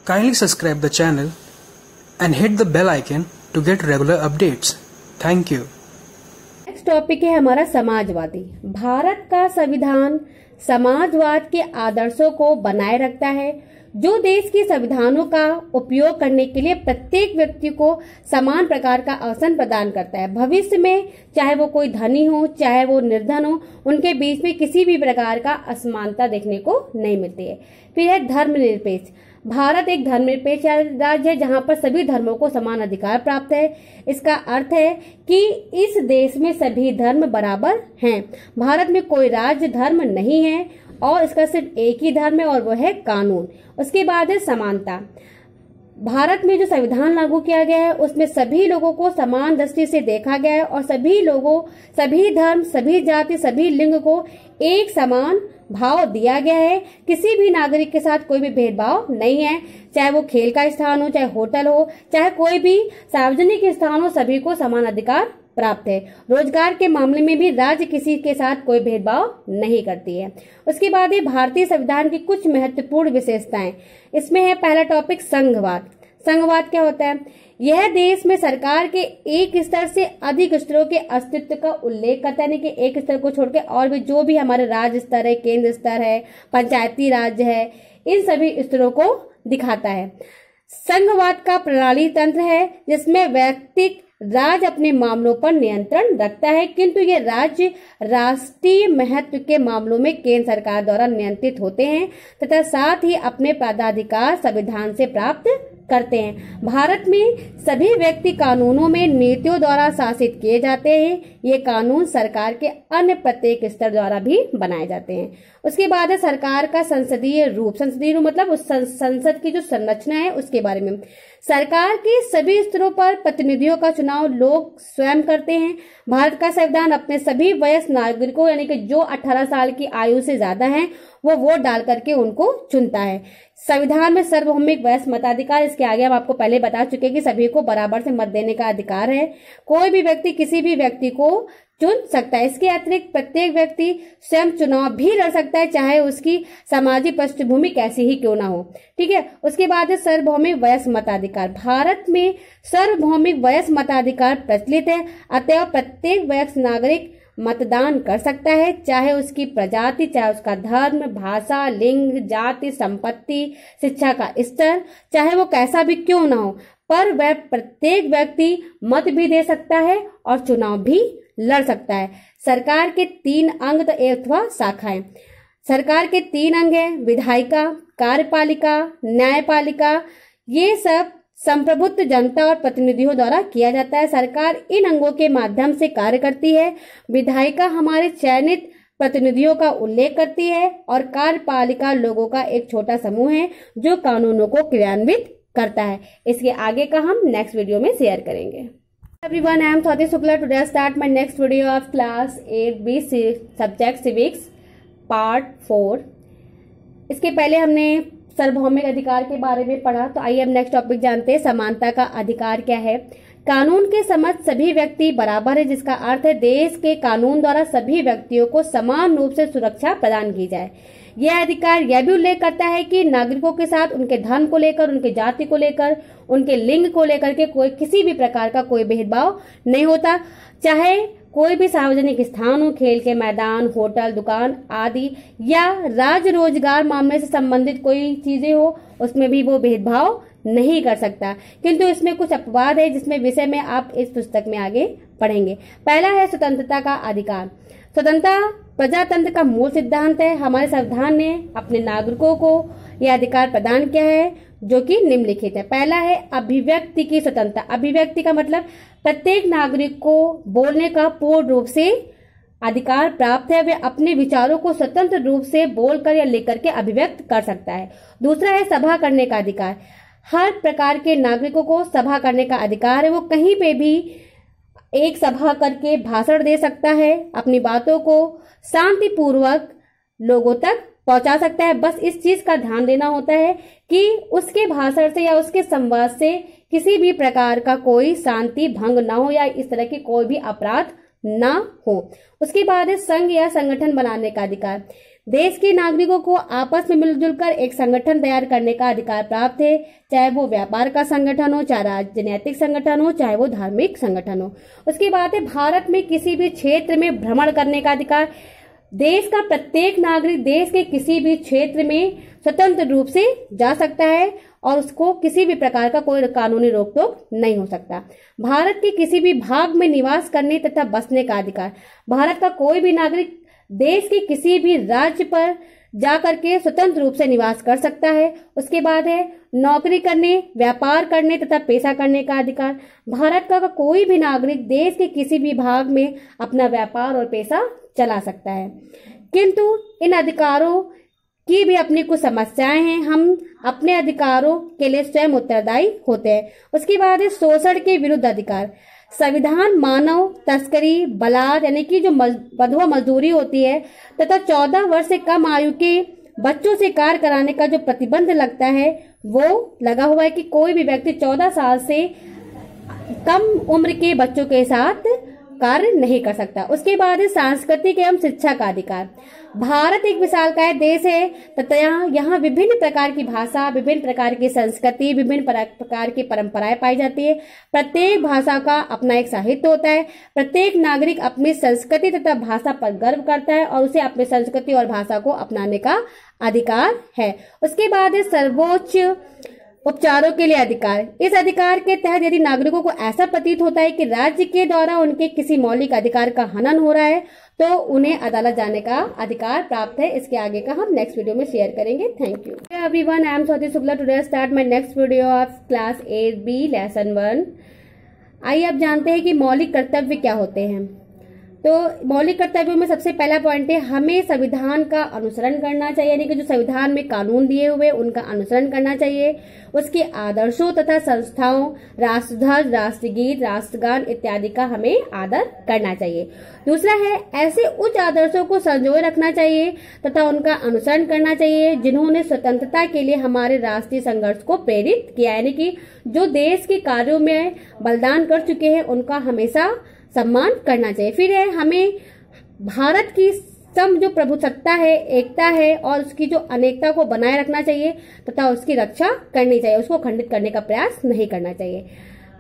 Kindly subscribe the channel and hit the bell icon to get regular updates. Thank you. Next topic है हमारा समाजवादी। भारत का संविधान समाजवाद के आदर्शों को बनाए रखता है, जो देश के संविधानों का उपयोग करने के लिए प्रत्येक व्यक्ति को समान प्रकार का अवसर प्रदान करता है। भविष्य में चाहे वो कोई धनी हो चाहे वो निर्धन हो, उनके बीच में किसी भी प्रकार का असमानता देखने को नहीं मिलती है। फिर है धर्मनिरपेक्ष। भारत एक धर्मनिरपेक्ष राज्य है जहां पर सभी धर्मों को समान अधिकार प्राप्त है। इसका अर्थ है कि इस देश में सभी धर्म बराबर हैं। भारत में कोई राज्य धर्म नहीं है और इसका सिर्फ एक ही धर्म है और वो है कानून। उसके बाद है समानता। भारत में जो संविधान लागू किया गया है उसमें सभी लोगों को समान दृष्टि से देखा गया है और सभी लोगों, सभी धर्म, सभी जाति, सभी लिंग को एक समान भाव दिया गया है। किसी भी नागरिक के साथ कोई भी भेदभाव नहीं है, चाहे वो खेल का स्थान हो, चाहे होटल हो, चाहे कोई भी सार्वजनिक स्थान हो, सभी को समान अधिकार प्राप्त है। रोजगार के मामले में भी राज्य किसी के साथ कोई भेदभाव नहीं करती है। उसके बाद ये भारतीय संविधान की कुछ महत्वपूर्ण विशेषताएं। इसमें है पहला टॉपिक संघवाद। संघवाद क्या होता है? यह देश में सरकार के एक स्तर से अधिक स्तरों के अस्तित्व का उल्लेख करता है, यानी कि एक स्तर को छोड़कर और भी जो भी हमारे राज्य स्तर है, केंद्र स्तर है, पंचायती राज्य है, इन सभी स्तरों को दिखाता है। संघवाद का प्रणाली तंत्र है जिसमें व्यक्ति राज्य अपने मामलों पर नियंत्रण रखता है, किंतु ये राज्य राष्ट्रीय महत्व के मामलों में केंद्र सरकार द्वारा नियंत्रित होते हैं तथा साथ ही अपने पदाधिकार संविधान से प्राप्त करते हैं। भारत में सभी व्यक्ति कानूनों में नीतियों द्वारा शासित किए जाते हैं। ये कानून सरकार के अन्य प्रत्येक स्तर द्वारा भी बनाए जाते हैं। उसके बाद है सरकार का संसदीय रूप। संसदीय रूप मतलब उस संसद की जो संरचना है उसके बारे में। सरकार के सभी स्तरों पर प्रतिनिधियों का चुनाव लोग स्वयं करते हैं। भारत का संविधान अपने सभी वयस्क नागरिकों यानी कि जो 18 साल की आयु से ज्यादा हैं वो वोट डाल करके उनको चुनता है। संविधान में सार्वभौमिक वयस्क मताधिकार, इसके आगे हम आपको पहले बता चुके हैं कि सभी को बराबर से मत देने का अधिकार है। कोई भी व्यक्ति किसी भी व्यक्ति को चुन सकता है। इसके अतिरिक्त प्रत्येक व्यक्ति स्वयं चुनाव भी लड़ सकता है, चाहे उसकी सामाजिक पृष्ठभूमि कैसी ही क्यों ना हो। ठीक है। उसके बाद है सार्वभौमिक वयस्क मताधिकार। भारत में सार्वभौमिक वयस्क मताधिकार प्रचलित है, अतएव प्रत्येक वयस्क नागरिक मतदान कर सकता है, चाहे उसकी प्रजाति, चाहे उसका धर्म, भाषा, लिंग, जाति, संपत्ति, शिक्षा का स्तर, चाहे वो कैसा भी क्यों ना हो, पर वह प्रत्येक व्यक्ति मत भी दे सकता है और चुनाव भी लड़ सकता है। सरकार के 3 अंग अथवा शाखाएं। सरकार के 3 अंग है, विधायिका, कार्यपालिका, न्यायपालिका। ये सब संप्रभुत्व जनता और प्रतिनिधियों द्वारा किया जाता है। सरकार इन अंगों के माध्यम से कार्य करती है। विधायिका हमारे चयनित प्रतिनिधियों का उल्लेख करती है और कार्यपालिका लोगों का एक छोटा समूह है जो कानूनों को क्रियान्वित करता है। इसके आगे का हम नेक्स्ट वीडियो में शेयर करेंगे। Everyone, I am Swati Shukla. Today I start my next video of class 8B subject civics part 4. इसके पहले हमने सार्वभौमिक अधिकार के बारे में पढ़ा, तो आइए हम नेक्स्ट टॉपिक जानते हैं। समानता का अधिकार क्या है? कानून के समक्ष सभी व्यक्ति बराबर है, जिसका अर्थ है देश के कानून द्वारा सभी व्यक्तियों को समान रूप से सुरक्षा प्रदान की जाए। यह अधिकार यह भी उल्लेख करता है कि नागरिकों के साथ उनके धर्म को लेकर, उनके जाति को लेकर, उनके लिंग को लेकर के कोई किसी भी प्रकार का कोई भेदभाव नहीं होता। चाहे कोई भी सार्वजनिक स्थान हो, खेल के मैदान, होटल, दुकान आदि, या राज्य रोजगार मामले से संबंधित कोई चीजें हो, उसमें भी वो भेदभाव नहीं कर सकता। किंतु इसमें कुछ अपवाद है जिसमें विषय में आप इस पुस्तक में आगे पढ़ेंगे। पहला है स्वतंत्रता का अधिकार। स्वतंत्रता प्रजातंत्र का मूल सिद्धांत है। हमारे संविधान ने अपने नागरिकों को यह अधिकार प्रदान किया है जो कि निम्नलिखित है। पहला है अभिव्यक्ति की स्वतंत्रता। अभिव्यक्ति का मतलब प्रत्येक नागरिक को बोलने का पूर्ण रूप से अधिकार प्राप्त है। वे अपने विचारों को स्वतंत्र रूप से बोलकर या लिखकर के अभिव्यक्त कर सकता है। दूसरा है सभा करने का अधिकार। हर प्रकार के नागरिकों को सभा करने का अधिकार है। वो कहीं पे भी एक सभा करके भाषण दे सकता है, अपनी बातों को शांतिपूर्वक लोगों तक पहुंचा सकता है। बस इस चीज का ध्यान देना होता है कि उसके भाषण से या उसके संवाद से किसी भी प्रकार का कोई शांति भंग ना हो या इस तरह की कोई भी अपराध ना हो। उसके बाद है संघ या संगठन बनाने का अधिकार। देश के नागरिकों को आपस में मिलजुल कर एक संगठन तैयार करने का अधिकार प्राप्त है, चाहे वो व्यापार का संगठन हो, चाहे राजनीतिक संगठन हो, चाहे वो धार्मिक संगठन हो। उसके बाद है भारत में किसी भी क्षेत्र में भ्रमण करने का अधिकार। देश का प्रत्येक नागरिक देश के किसी भी क्षेत्र में स्वतंत्र रूप से जा सकता है और उसको किसी भी प्रकार का कोई कानूनी रोक टोक नहीं हो सकता। भारत के किसी भी भाग में निवास करने तथा बसने का अधिकार। भारत का कोई भी नागरिक देश के किसी भी राज्य पर जाकर के स्वतंत्र रूप से निवास कर सकता है। उसके बाद है नौकरी करने, व्यापार करने तथा पेशा करने का अधिकार। भारत का कोई भी नागरिक देश के किसी भी भाग में अपना व्यापार और पेशा चला सकता है, किंतु इन अधिकारों की भी अपनी कुछ समस्याएं हैं। हम अपने अधिकारों के लिए स्वयं उत्तरदायी होते हैं। उसके बाद है शोषण के विरुद्ध अधिकार। संविधान मानव तस्करी, बलात्कार यानी कि जो बंधुआ मजदूरी होती है तथा 14 वर्ष से कम आयु के बच्चों से कार्य कराने का जो प्रतिबंध लगता है वो लगा हुआ है कि कोई भी व्यक्ति 14 साल से कम उम्र के बच्चों के साथ कार्य नहीं कर सकता। उसके बाद सांस्कृतिक एवं शिक्षा का अधिकार। भारत एक विशालकाय देश है तथा यहाँ विभिन्न प्रकार की भाषा, विभिन्न प्रकार की संस्कृति, विभिन्न प्रकार की परंपराएं पाई जाती है। प्रत्येक भाषा का अपना एक साहित्य होता है। प्रत्येक नागरिक अपनी संस्कृति तथा भाषा पर गर्व करता है और उसे अपनी संस्कृति और भाषा को अपनाने का अधिकार है। उसके बाद सर्वोच्च उपचारों के लिए अधिकार। इस अधिकार के तहत यदि नागरिकों को ऐसा प्रतीत होता है कि राज्य के द्वारा उनके किसी मौलिक अधिकार का हनन हो रहा है तो उन्हें अदालत जाने का अधिकार प्राप्त है। इसके आगे का हम नेक्स्ट वीडियो में शेयर करेंगे। Thank you everyone, I am Swati Shukla. Today start my next video of class 8B lesson 1। आइए अब जानते हैं कि मौलिक कर्तव्य क्या होते हैं। तो मौलिक कर्तव्यों में सबसे पहला पॉइंट है हमें संविधान का अनुसरण करना चाहिए, यानी कि जो संविधान में कानून दिए हुए उनका अनुसरण करना चाहिए। उसके आदर्शों तथा संस्थाओं, राष्ट्रध्वज, राष्ट्रगीत, राष्ट्रगान इत्यादि का हमें आदर करना चाहिए। दूसरा है ऐसे उच्च आदर्शों को संजोए रखना चाहिए तथा उनका अनुसरण करना चाहिए जिन्होंने स्वतंत्रता के लिए हमारे राष्ट्रीय संघर्ष को प्रेरित किया, यानी कि जो देश के कार्यों में बलिदान कर चुके हैं उनका हमेशा सम्मान करना चाहिए। फिर है हमें भारत की जो प्रभुसत्ता है, एकता है और उसकी जो अनेकता को बनाए रखना चाहिए तथा उसकी रक्षा करनी चाहिए, उसको खंडित करने का प्रयास नहीं करना चाहिए।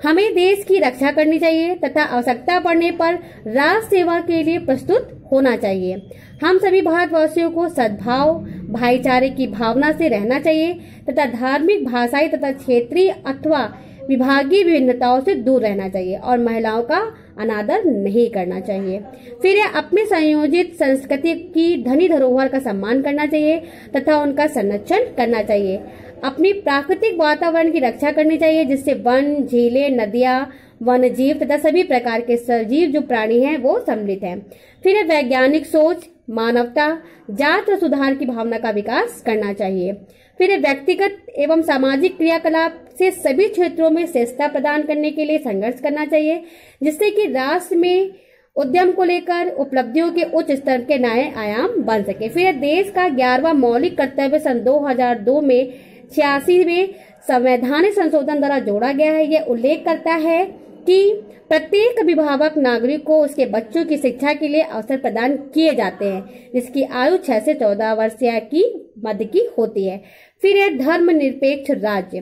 हमें देश की रक्षा करनी चाहिए तथा आवश्यकता पड़ने पर राष्ट्र सेवा के लिए प्रस्तुत होना चाहिए। हम सभी भारतवासियों को सद्भाव, भाईचारे की भावना से रहना चाहिए तथा धार्मिक, भाषाई तथा क्षेत्रीय अथवा विभागीय विभिन्नताओं से दूर रहना चाहिए और महिलाओं का अनादर नहीं करना चाहिए। फिर अपने संयोजित संस्कृति की धनी धरोहर का सम्मान करना चाहिए तथा उनका संरक्षण करना चाहिए। अपनी प्राकृतिक वातावरण की रक्षा करनी चाहिए जिससे वन, झीलें, नदियां, वन जीव तथा सभी प्रकार के सजीव जो प्राणी हैं वो सम्मिलित हैं। फिर वैज्ञानिक सोच, मानवता, जात और सुधार की भावना का विकास करना चाहिए। फिर व्यक्तिगत एवं सामाजिक क्रियाकलाप से सभी क्षेत्रों में श्रेष्ठता प्रदान करने के लिए संघर्ष करना चाहिए जिससे कि राष्ट्र में उद्यम को लेकर उपलब्धियों के उच्च स्तर के नए आयाम बन सके। फिर देश का 11वां मौलिक कर्तव्य सन 2002 में 86वें संवैधानिक संशोधन द्वारा जोड़ा गया है। यह उल्लेख करता है कि प्रत्येक अभिभावक नागरिक को उसके बच्चों की शिक्षा के लिए अवसर प्रदान किए जाते हैं जिसकी आयु 6 से 14 वर्ष की मध्य की होती है। फिर है धर्मनिरपेक्ष राज्य।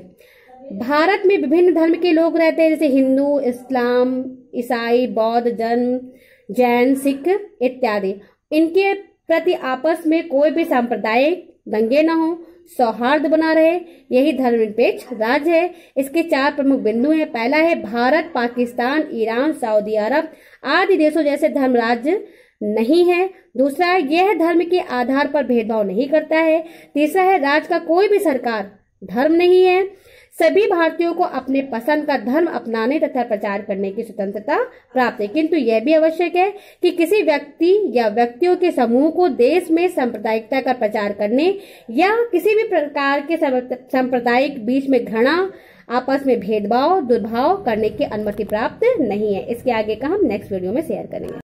भारत में विभिन्न धर्म के लोग रहते हैं जैसे हिंदू, इस्लाम, ईसाई, बौद्ध, जैन, सिख इत्यादि। इनके प्रति आपस में कोई भी सांप्रदायिक दंगे न हो, सौहार्द बना रहे, यही धर्मनिरपेक्ष राज्य है। इसके 4 प्रमुख बिंदु हैं। पहला है भारत, पाकिस्तान, ईरान, सऊदी अरब आदि देशों जैसे धर्म राज्य नहीं है। दूसरा है यह धर्म के आधार पर भेदभाव नहीं करता है। तीसरा है राज्य का कोई भी सरकार धर्म नहीं है। सभी भारतीयों को अपने पसंद का धर्म अपनाने तथा प्रचार करने की स्वतंत्रता प्राप्त है, किंतु यह भी आवश्यक है कि किसी व्यक्ति या व्यक्तियों के समूह को देश में सांप्रदायिकता का प्रचार करने या किसी भी प्रकार के सांप्रदायिक बीच में घृणा, आपस में भेदभाव, दुर्भाव करने की अनुमति प्राप्त नहीं है। इसके आगे का हम नेक्स्ट वीडियो में शेयर करेंगे।